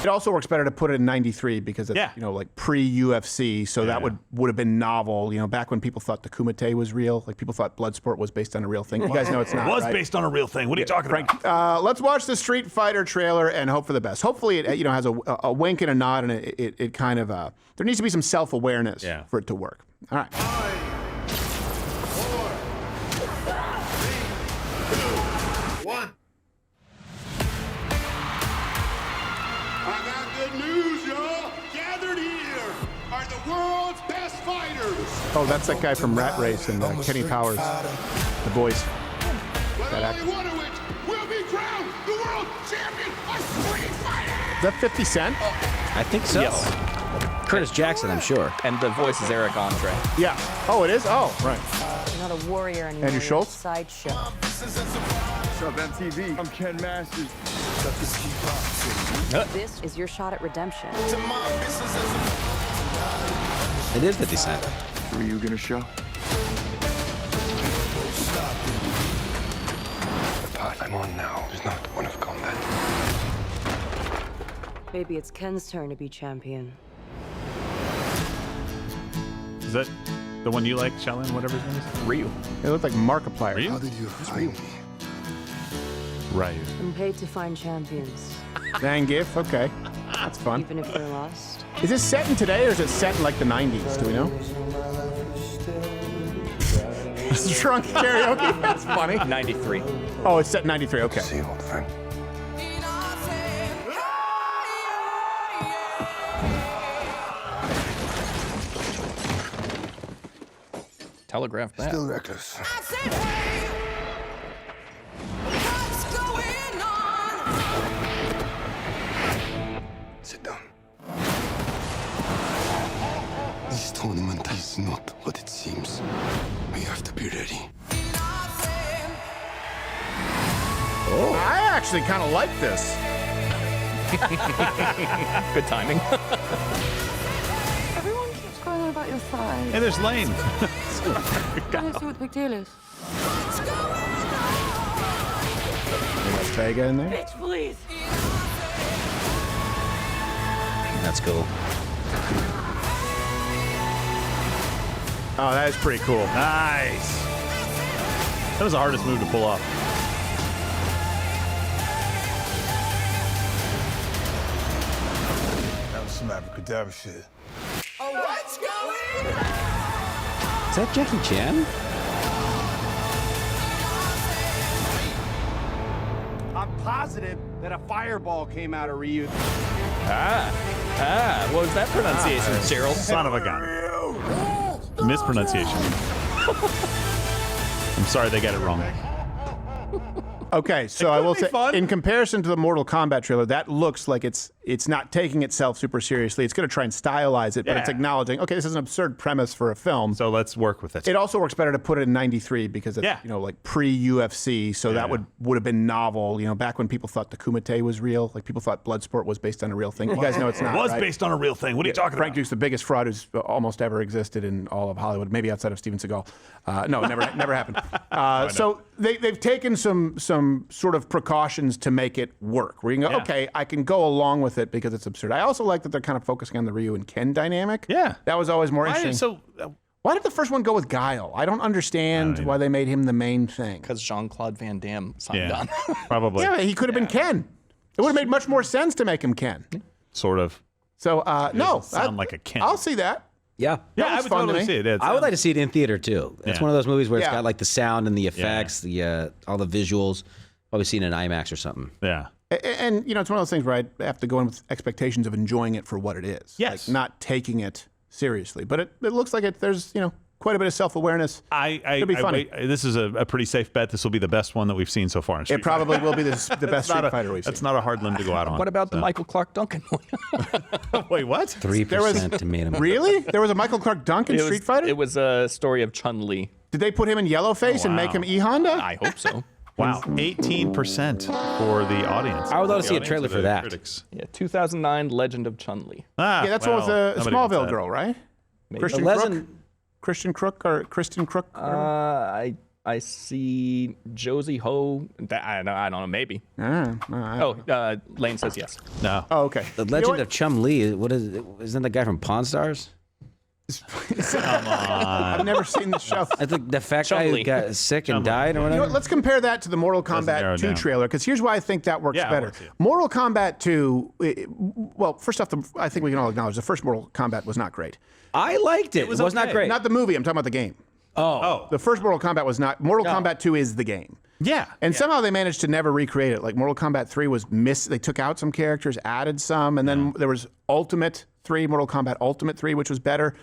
It also works better to put it in '93 because it's like pre-UFC, so that would have been novel. You know, back when people thought the Kumite was real, like people thought Bloodsport was based on a real thing. You guys know it's not. It was based on a real thing. What are you talking about? Let's watch the Street Fighter trailer and hope for the best. Hopefully, it has a wink and a nod, and it kind of there needs to be some self-awareness for it to work. All right. 5, 4, 3, 2, 1. I got good news, y'all. Gathered here are the world's best fighters. Oh, that's that guy from Rat Race and Kenny Powers, the voice. But only one of which will be crowned the world champion of Street Fighting. Is that 50 Cent? I think so. Yes. Curtis Jackson, I'm sure. And the voice is Eric Andre. Yeah. Oh, it is? Oh, right. You're not a warrior anymore. Andrew Schultz? Sideshow. What's up, MTV? I'm Ken Masters. This is your shot at redemption. It is 50 Cent. Who are you gonna show? The path I'm on now is not one of combat. Maybe it's Ken's turn to be champion. Is that the one you like, Shaolin, whatever his name is? Ryu. It looked like Markiplier. Ryu? How did you find me? Ryu. I'm paid to find champions, Zangief, okay. That's fun. even if they're lost. Is this set in today or is it set in like the 90s? Do we know? Drunk karaoke? That's funny. 93. Oh, it's set in 93, okay. See, old friend. Telegraph that. Still reckless. Sit down. This tournament is not what it seems. We have to be ready. Oh, I actually kind of like this. Good timing. Everyone keeps going on about your thighs. Hey, there's Lane. I don't see what the big deal is. There's Vega in there. Bitch, please. That's cool. Oh, that is pretty cool. Nice. That was the hardest move to pull off. That was some abracadabra shit. Oh, what's going on? Is that Jackie Chan? I'm positive that a fireball came out of Ryu. What was that pronunciation, Cheryl? Son of a gun. Mispronunciation. I'm sorry they got it wrong. Okay, so I will say, in comparison to the Mortal Kombat trailer, that looks like it's not taking itself super seriously. It's going to try and stylize it, but it's acknowledging, okay, this is an absurd premise for a film. So let's work with it. It also works better to put it in '93 because it's like pre-UFC, so that would have been novel. You know, back when people thought the Kumite was real, like people thought Bloodsport was based on a real thing. You guys know it's not. It was right? based on a real thing. What are you talking Frank about? Duke's the biggest fraud who's almost ever existed in all of Hollywood, maybe outside of Steven Seagal. No, never happened. So they've taken some sort of precautions to make it work. Where you can go, okay, I can go along with it because it's absurd. I also like that they're kind of focusing on the Ryu and Ken dynamic. Yeah. That was always more interesting. Why did the first one go with Guile? I don't understand why they made him the main thing. Because Jean-Claude Van Damme signed on. Probably. Yeah, he could have been Ken. It would have made much more sense to make him Ken. Sort of. So, no. Sound like a Ken. I'll see that. Yeah. Yeah, I would totally see it. I would like to see it in theater too. It's one of those movies where it's got like the sound and the effects, the all the visuals. Probably seen it in IMAX or something. Yeah. And you know, it's one of those things where I have to go in with expectations of enjoying it for what it is. Yes. Like not taking it seriously. But it looks like there's, quite a bit of self-awareness. It'll be funny. This is a pretty safe bet. This will be the best one that we've seen so far in Street It probably will be the best Street Fighter we've seen. That's not a hard limb to go out on. What about the Michael Clark Duncan one? Wait, what? 3% tomato. Really? There was a Michael Clark Duncan Street Fighter? It was a story of Chun-Li. Did they put him in yellowface and make him E-Honda? I hope so. Wow, 18% for the audience. I would love to see a trailer for that. Critics. Yeah, 2009 Legend of Chun-Li. Yeah, that's what was the Smallville girl, right? Maybe. Christian Crook? Christian Crook or Kristen Crook? I I see Josie Ho. I don't know. Maybe. Lane says yes. No. Oh, okay. The Legend of Chum-Li. What is it? Isn't that the guy from Pawn Stars? Come on. I've never seen the show. I think the fat guy who got sick and died or You know whatever. what, let's compare that to the Mortal Kombat 2 trailer, because here's why I think that works better. Mortal Kombat 2, well, first off, I think we can all acknowledge the first Mortal Kombat was not great. I liked it. It was not great. Not the movie, I'm talking about the game. Oh. The first Mortal Kombat was not. Mortal Kombat 2 is the game. Yeah. And somehow they managed to never recreate it. Like Mortal Kombat 3 was they took out some characters, added some, and then there was Ultimate 3, Mortal Kombat Ultimate 3, which was better.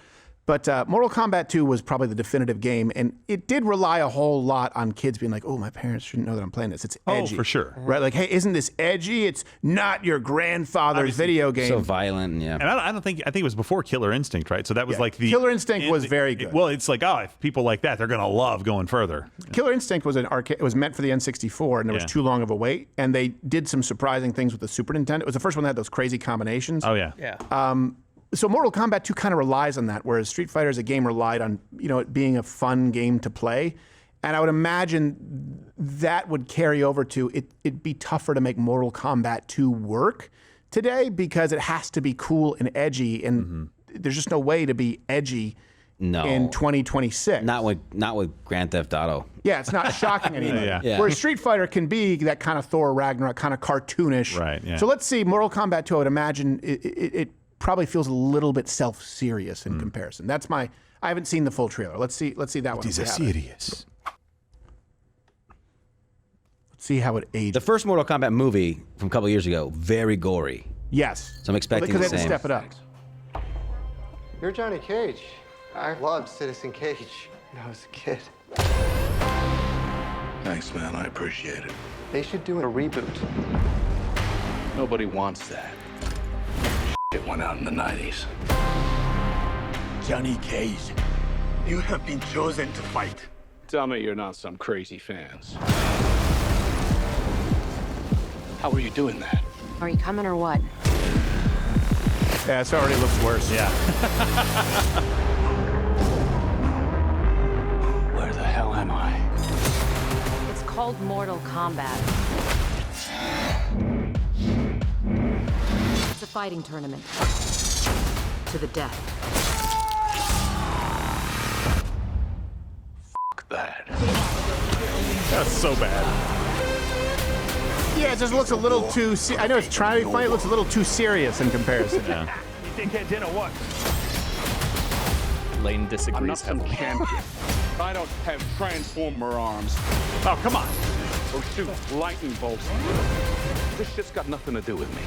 But Mortal Kombat 2 was probably the definitive game, and it did rely a whole lot on kids being like, oh, my parents shouldn't know that I'm playing this. It's edgy. Oh, for sure. Right? Like, hey, isn't this edgy? It's not your grandfather's video game. So violent, yeah. And I think it was before Killer Instinct, right? So that was like the Killer Instinct was very good. Well, it's like, if people like that, they're gonna love going further. Killer Instinct was an arcade. It was meant for the N64, and there was too long of a wait. And they did some surprising things with the Super Nintendo. It was the first one that had those crazy combinations. Oh yeah. Yeah. So Mortal Kombat 2 kind of relies on that, whereas Street Fighter as a game relied on it being a fun game to play. And I would imagine that would carry over to it'd be tougher to make Mortal Kombat 2 work today because it has to be cool and edgy, and there's just no way to be edgy in 2026. Not with Grand Theft Auto. Yeah, it's not shocking anymore. Yeah. Whereas Street Fighter can be that kind of Thor Ragnarok, kind of cartoonish. Right, yeah. So let's see, Mortal Kombat 2, I would imagine it probably feels a little bit self-serious in comparison. That's I haven't seen the full trailer. Let's see that one. These are serious. Let's see how it ages. The first Mortal Kombat movie from a couple years ago, very gory. Yes. So I'm expecting because the they same. had to step it up. You're Johnny Cage. I loved Citizen Cage when I was a kid. Thanks, man. I appreciate it. They should do a reboot. Nobody wants that. It went out in the 90s. Johnny Cage, you have been chosen to fight. Tell me you're not some crazy fans. How are you doing that? Are you coming or what? Yeah, it already looks worse. Yeah. Where the hell am I? It's called Mortal Kombat. It's a fighting tournament. To the death. Fuck that. That's so bad. Yeah, it just looks a little too. I know it's trying to be funny. It looks a little too serious in comparison. Yeah. You think I did or what? Lane disagrees I'm not some heavily. champion. I don't have transformer arms Oh, come on. or shoot lightning bolts. This shit's got nothing to do with me.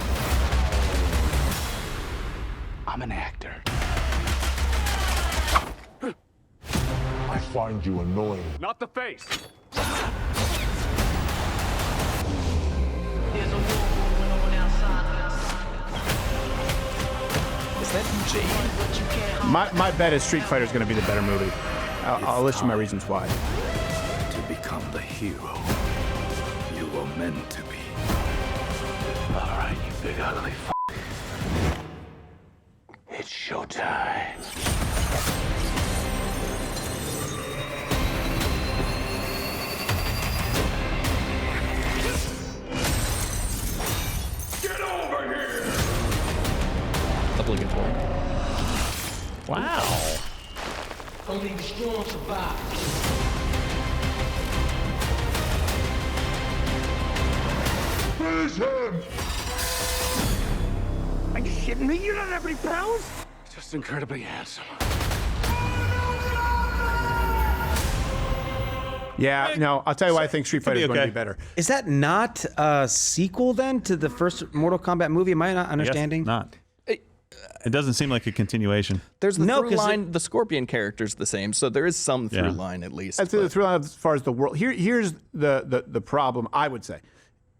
I'm an actor. I find you annoying. Not the face. Is that Jade? My bet is Street Fighter is going to be the better movie. I'll list you my reasons why. To become the hero you were meant to be. All right, you big ugly f***. It's showtime. Get over here! Obligatory. Wow. Only the strong survive. Finish him! Are you shitting me? You don't have any pounds? Just incredibly handsome. Yeah, no, I'll tell you why I think Street Fighter is going to okay. be better. Is that not a sequel then to the first Mortal Kombat movie? Am I not understanding? Not. It doesn't seem like a continuation. There's the No, through 'cause line. The Scorpion character's the same, so there is some through Yeah. line at least. I'd say the but- through line as far as the world. Here's the problem, I would say.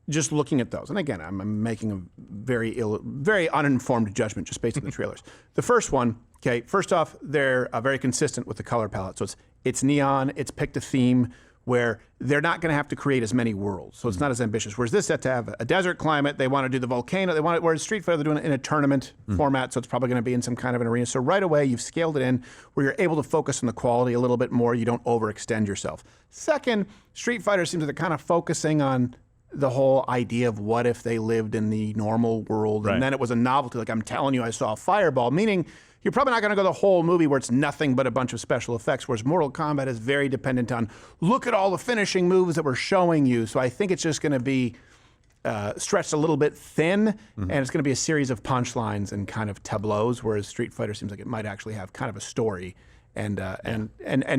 Just looking at those, and again, I'm making a very uninformed judgment just based on the trailers. The first one, okay, first off, they're very consistent with the color palette. So it's neon, it's picked a theme where they're not going to have to create as many worlds, so it's not as ambitious. Whereas this set to have a desert climate, they want to do the volcano, they want it. Whereas Street Fighter, they're doing it in a tournament format, so it's probably going to be in some kind of an arena. So right away, you've scaled it in where you're able to focus on the quality a little bit more. You don't overextend yourself. Second, Street Fighter seems like they're kind of focusing on the whole idea of what if they lived in the normal world, and then it was a novelty. Like, I'm telling you, I saw a fireball, meaning you're probably not going to go the whole movie where it's nothing but a bunch of special effects, whereas Mortal Kombat is very dependent on, look at all the finishing moves that we're showing you. So I think it's just going to be stretched a little bit thin, and it's going to be a series of punchlines and kind of tableaus, whereas Street Fighter seems like it might actually have kind of a story and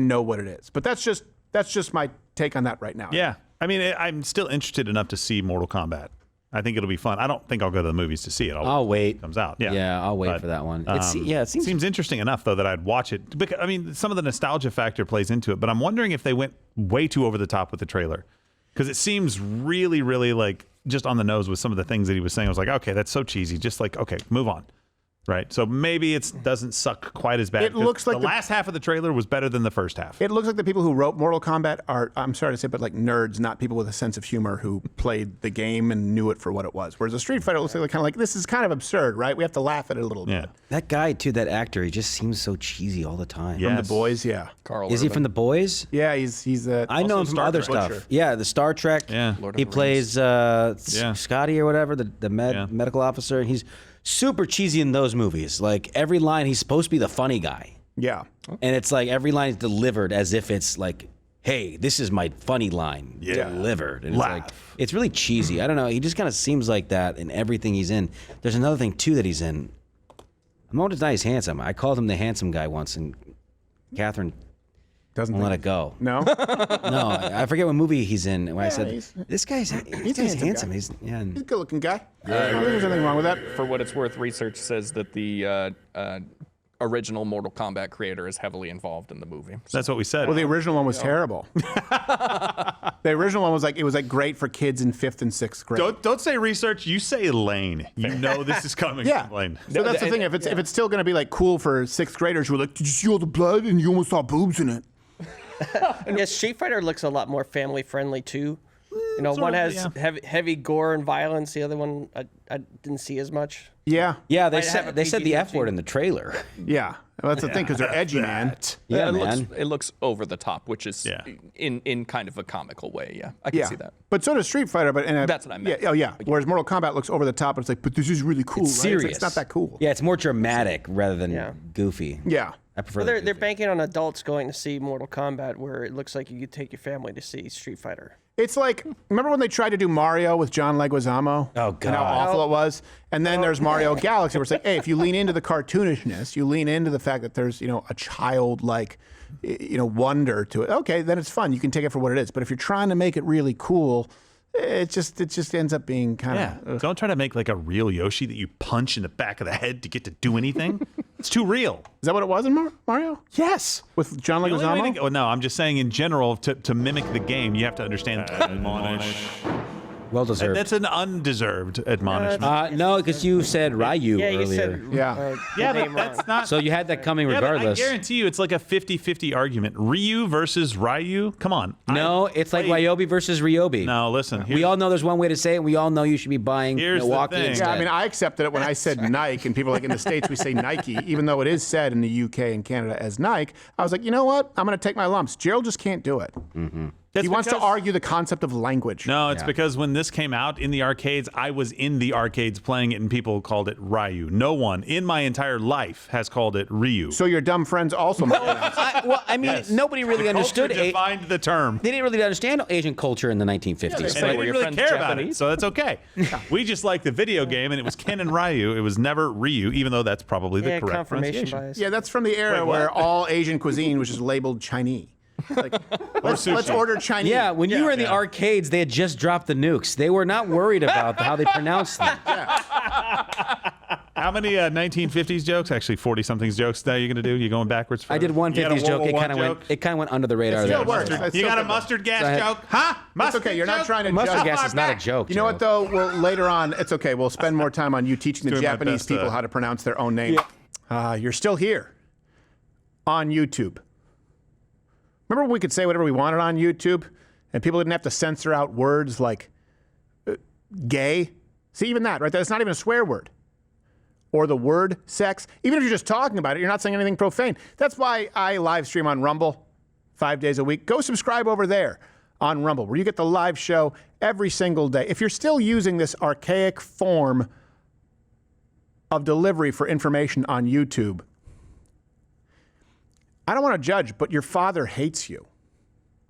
know what it is. But that's just my take on that right now. Yeah. I mean, I'm still interested enough to see Mortal Kombat. I think it'll be fun. I don't think I'll go to the movies to see it. I'll wait. It comes out. Yeah, I'll wait for that one. It seems interesting enough, though, that I'd watch it. Because, I mean, some of the nostalgia factor plays into it, but I'm wondering if they went way too over the top with the trailer. Because it seems really, really, like, just on the nose with some of the things that he was saying. I was like, okay, that's so cheesy. Just like, okay, move on. Right, so maybe it doesn't suck quite as bad. It looks like the last half of the trailer was better than the first half. It looks like the people who wrote Mortal Kombat are, I'm sorry to say, but like nerds, not people with a sense of humor who played the game and knew it for what it was. Whereas a Street Fighter looks like kind of like, this is kind of absurd, right? We have to laugh at it a little bit. That guy, too, that actor, he just seems so cheesy all the time. From The Boys, yeah. Carl Is he Urban. from The Boys? Yeah, he's I know him from other stuff. Yeah, the Star Trek. Yeah. He plays Scotty or whatever, the medical officer, and he's super cheesy in those movies. Like, every line, he's supposed to be the funny guy. Yeah. And it's like every line is delivered as if it's like, hey, this is my funny line delivered. And it's really cheesy. I don't know. He just kind of seems like that in everything he's in. There's another thing, too, that he's in. I'm not deny he's handsome. I called him the handsome guy once, and Catherine won't let it go. No? No, I forget what movie he's in. When I said, he's this guy's handsome. guy. He's He's a good-looking guy. I don't think there's anything wrong with that. For what it's worth, research says that the original Mortal Kombat creator is heavily involved in the movie. That's what we said. Well, the original one was terrible. The original one was like, it was like great for kids in 5th and 6th grade. Don't say research. You say Lane. You know this is coming from Lane. So that's the thing. If it's still going to be like cool for 6th graders who are like, did you see all the blood and you almost saw boobs in it? Yeah, Street Fighter looks a lot more family friendly too. You know, one has heavy gore and violence. The other one I didn't see as much. Yeah. Yeah, they said the F word in the trailer. Yeah. Well, that's the thing, because they're edgy, man. Yeah, It looks over the top, which is in kind of a comical way. Yeah, I can see that. But so does Street Fighter. But that's what I meant. Yeah, yeah. Whereas Mortal Kombat looks over the top, and it's like, but this is really cool. It's right? serious. It's not that cool. Yeah, it's more dramatic rather than goofy. Yeah. I prefer. Well, they're banking on adults going to see Mortal Kombat, where it looks like you could take your family to see Street Fighter. It's like, remember when they tried to do Mario with John Leguizamo? Oh, God. And how awful it was? And then there's Mario Galaxy, where it's like, hey, if you lean into the cartoonishness, you lean into the fact that there's, a childlike, wonder to it, okay, then it's fun. You can take it for what it is. But if you're trying to make it really cool, it just ends up being kind of... Don't try to make like a real Yoshi that you punch in the back of the head to get to do anything. It's too real. Is that what it was in Mario? Yes. With John Leguizamo? No, I'm just saying in general, to mimic the game, you have to understand. Well deserved. That's an undeserved admonishment. No, because you said Ryu You earlier. said but that's not. So you had that coming regardless. I guarantee you, it's like a 50-50 argument. Ryu versus Ryu. Come on. No, it's like Ryobi versus Ryobi. No, listen. We all know there's one way to say it. And we all know you should be buying Here's the Milwaukee thing. instead. Yeah, I mean, I accepted it when I said Nike, and people like in the States, we say Nike, even though it is said in the UK and Canada as Nike. I was like, you know what? I'm going to take my lumps. Gerald just can't do it. Mm-hmm. He wants to argue the concept of language. No, it's because when this came out in the arcades, I was in the arcades playing it, and people called it Ryu. No one in my entire life has called it Ryu. So your dumb friends also might nobody really understood. Defined the term. They didn't really understand Asian culture in the 1950s. And they didn't really care about it, so that's okay. We just liked the video game, and it was Ken and Ryu. It was never Ryu, even though that's probably the correct confirmation pronunciation. bias. Yeah, that's from the era where all Asian cuisine was just labeled Chinese. Like, let's order Chinese. Yeah, when you were in the arcades, they had just dropped the nukes. They were not worried about how they pronounced them. How many 1950s jokes? Actually, 40-somethings jokes that you're going to do? You going backwards? I did one 50s joke. It kind of went under the radar. It still works. You got a mustard gas joke? Huh? That's okay. You're not trying to Mustard judge. gas is not a joke. You know what, though? Well, later on, it's okay. We'll spend more time on you teaching the Japanese people how to pronounce their own name. You're still here on YouTube. Remember when we could say whatever we wanted on YouTube and people didn't have to censor out words like gay? See, even that, right? That's not even a swear word. Or the word sex. Even if you're just talking about it, you're not saying anything profane. That's why I live stream on Rumble 5 days a week. Go subscribe over there on Rumble, where you get the live show every single day. If you're still using this archaic form of delivery for information on YouTube, I don't want to judge, but your father hates you.